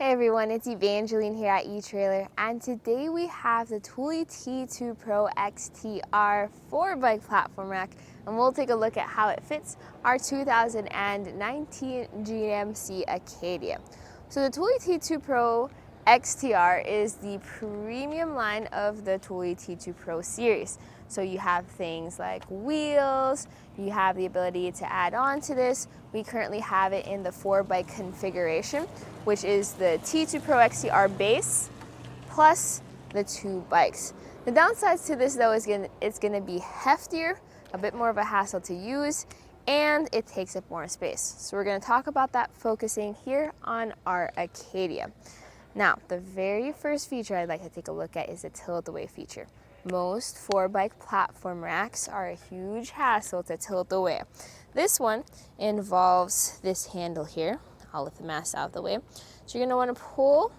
Hey everyone, it's Evangeline here at etrailer, and today we have the Thule T2 Pro XTR 4-bike platform rack, and we'll take a look at how it fits our 2019 GMC Acadia. So the Thule T2 Pro XTR is the premium line of the Thule T2 Pro series. So you have things like wheels, you have the ability to add on to this. We currently have it in the 4-bike configuration, which is the T2 Pro XTR base plus the 2 bikes. The downsides to this though is it's gonna be heftier, a bit more of a hassle to use, and it takes up more space. So we're gonna talk about that, focusing here on our Acadia. Now, the very first feature I'd like to take a look at is the tilt-away feature. Most 4-bike platform racks are a huge hassle to tilt away. This one involves this handle here. I'll lift the mass out of the way. So you're going to want to pull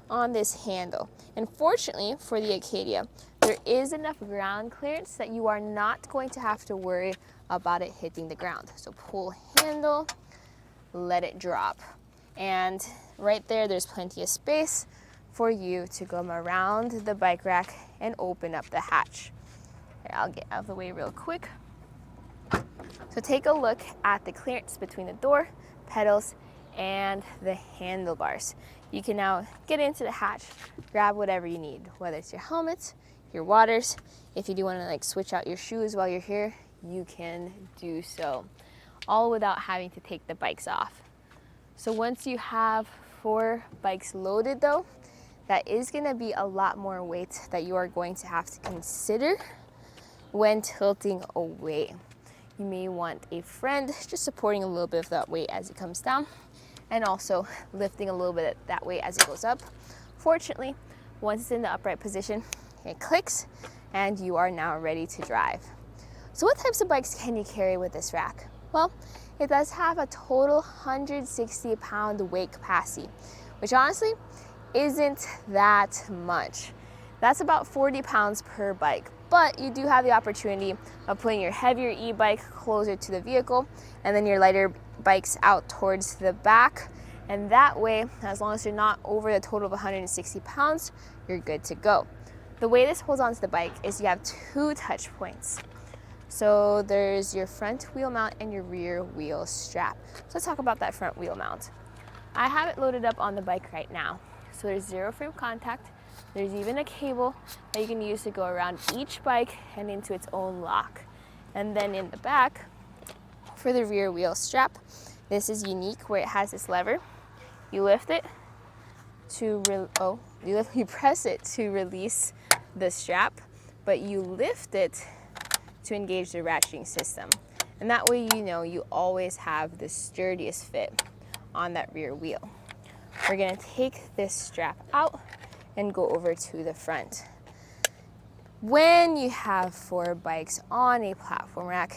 on this handle. And fortunately for the Acadia, there is enough ground clearance that you are not going to have to worry about it hitting the ground. So pull handle, let it drop. And right there's plenty of space for you to come around the bike rack and open up the hatch. Here, I'll get out of the way real quick. So take a look at the clearance between the door, pedals, and the handlebars. You can now get into the hatch, grab whatever you need, whether it's your helmets, your waters. If you do want to switch out your shoes while you're here, you can do so, all without having to take the bikes off. So once you have 4 bikes loaded though, that is going to be a lot more weight that you are going to have to consider when tilting away. You may want a friend just supporting a little bit of that weight as it comes down, and also lifting a little bit of that weight as it goes up. Fortunately, once it's in the upright position, it clicks and you are now ready to drive. So what types of bikes can you carry with this rack? Well, it does have a total 160-pound weight capacity, which honestly isn't that much. That's about 40 pounds per bike, but you do have the opportunity of putting your heavier e-bike closer to the vehicle and then your lighter bikes out towards the back. And that way, as long as you're not over the total of 160 pounds, you're good to go. The way this holds onto the bike is you have 2 touch points. So there's your front wheel mount and your rear wheel strap. So let's talk about that front wheel mount. I have it loaded up on the bike right now. So there's 0 frame contact. There's even a cable that you can use to go around each bike and into its own lock. And then in the back, for the rear wheel strap, this is unique where it has this lever. You lift it to, you press it to release the strap, but you lift it to engage the ratcheting system. And that way you always have the sturdiest fit on that rear wheel. We're gonna take this strap out and go over to the front. When you have 4 bikes on a platform rack,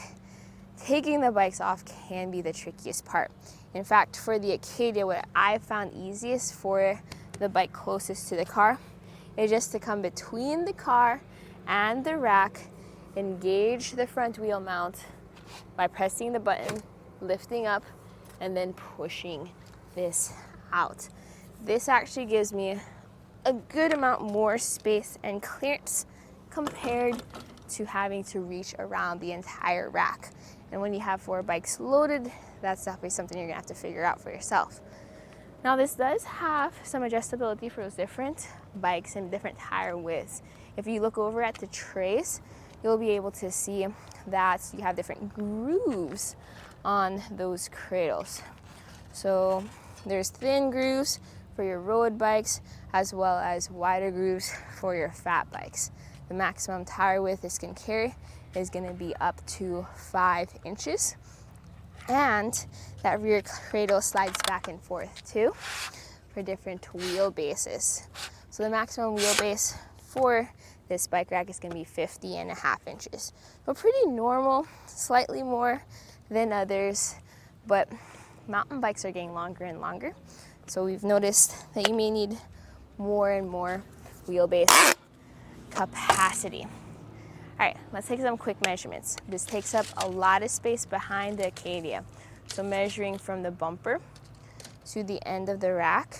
taking the bikes off can be the trickiest part. In fact, for the Acadia, what I found easiest for the bike closest to the car is just to come between the car and the rack, engage the front wheel mount by pressing the button, lifting up, and then pushing this out. This actually gives me a good amount more space and clearance compared to having to reach around the entire rack. And when you have 4 bikes loaded, that's definitely something you're gonna have to figure out for yourself. Now this does have some adjustability for those different bikes and different tire widths. If you look over at the trace, you'll be able to see that you have different grooves on those cradles. So there's thin grooves for your road bikes, as well as wider grooves for your fat bikes. The maximum tire width this can carry is going to be up to 5 inches. And that rear cradle slides back and forth too for different wheelbases. So the maximum wheelbase for this bike rack is going to be 50.5 inches. So pretty normal, slightly more than others, but mountain bikes are getting longer and longer. So we've noticed that you may need more and more wheelbase capacity. All right, let's take some quick measurements. This takes up a lot of space behind the Acadia. So measuring from the bumper to the end of the rack,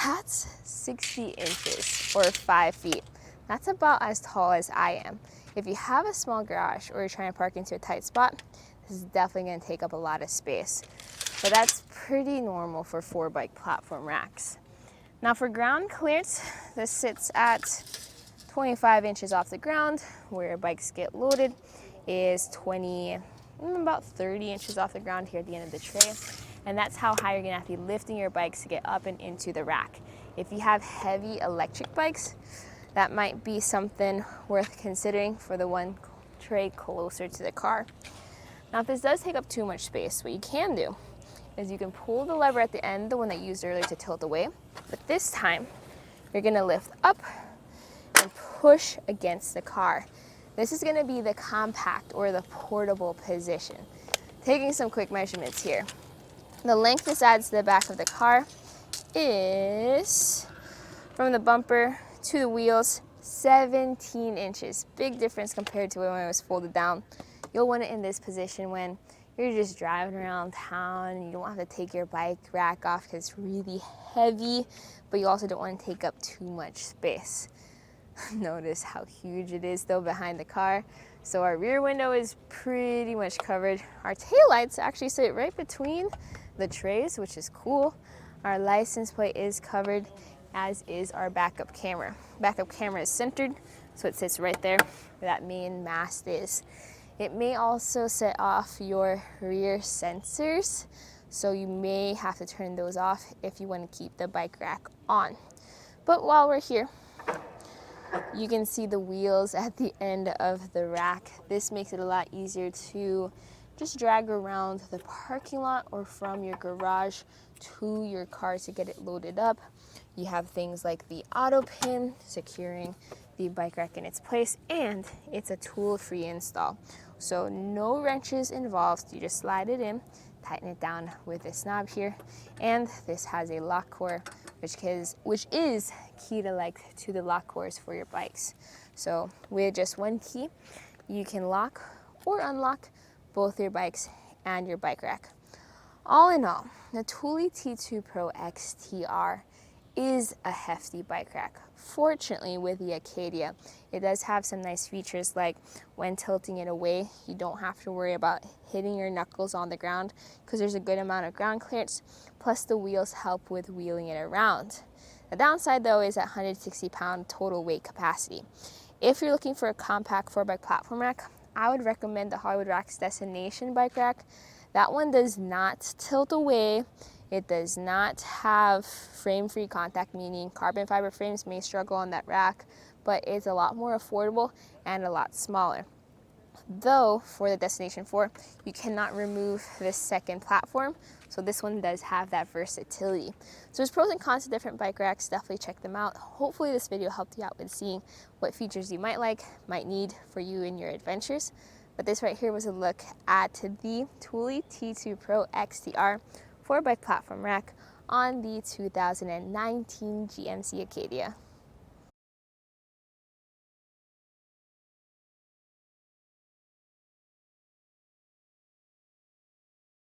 That's 60 inches or 5 feet. That's about as tall as I am. If you have a small garage or you're trying to park into a tight spot, this is definitely going to take up a lot of space. But that's pretty normal for 4-bike platform racks. Now for ground clearance, this sits at 25 inches off the ground. Where bikes get loaded is about 30 inches off the ground here at the end of the tray. And that's how high you're gonna have to be lifting your bikes to get up and into the rack. If you have heavy electric bikes, that might be something worth considering for the one tray closer to the car. Now, if this does take up too much space, what you can do is you can pull the lever at the end, the one that you used earlier to tilt away, but this time you're gonna lift up and push against the car. This is gonna be the compact or the portable position. Taking some quick measurements here. The length this adds to the back of the car is, from the bumper to the wheels, 17 inches. Big difference compared to when it was folded down. You'll want it in this position when you're just driving around town and you don't have to take your bike rack off because it's really heavy, but you also don't want to take up too much space. Notice how huge it is though behind the car. So our rear window is pretty much covered. Our taillights actually sit right between the trays, which is cool. Our license plate is covered, as is our backup camera. Backup camera is centered, so it sits right there where that main mast is. It may also set off your rear sensors, so you may have to turn those off if you want to keep the bike rack on. But while we're here, you can see the wheels at the end of the rack. This makes it a lot easier to just drag around the parking lot or from your garage to your car to get it loaded up. You have things like the auto pin securing the bike rack in its place, and it's a tool-free install. So no wrenches involved. You just slide it in, tighten it down with this knob here, and this has a lock core, which is key to the lock cores for your bikes. So with just one key, you can lock or unlock both your bikes and your bike rack. All in all, the Thule T2 Pro XTR is a hefty bike rack. Fortunately, with the Acadia, it does have some nice features, like when tilting it away, you don't have to worry about hitting your knuckles on the ground because there's a good amount of ground clearance, plus the wheels help with wheeling it around. The downside though is that 160-pound total weight capacity. If you're looking for a compact 4-bike platform rack, I would recommend the Hollywood Rack's Destination bike rack. That one does not tilt away. It does not have frame-free contact, meaning carbon fiber frames may struggle on that rack, but it's a lot more affordable and a lot smaller. Though for the Destination 4, you cannot remove this second platform, so this one does have that versatility. So there's pros and cons to different bike racks. Definitely check them out. Hopefully this video helped you out with seeing what features you might need for you in your adventures. But this right here was a look at the Thule T2 Pro XTR 4-bike platform rack on the 2019 GMC Acadia.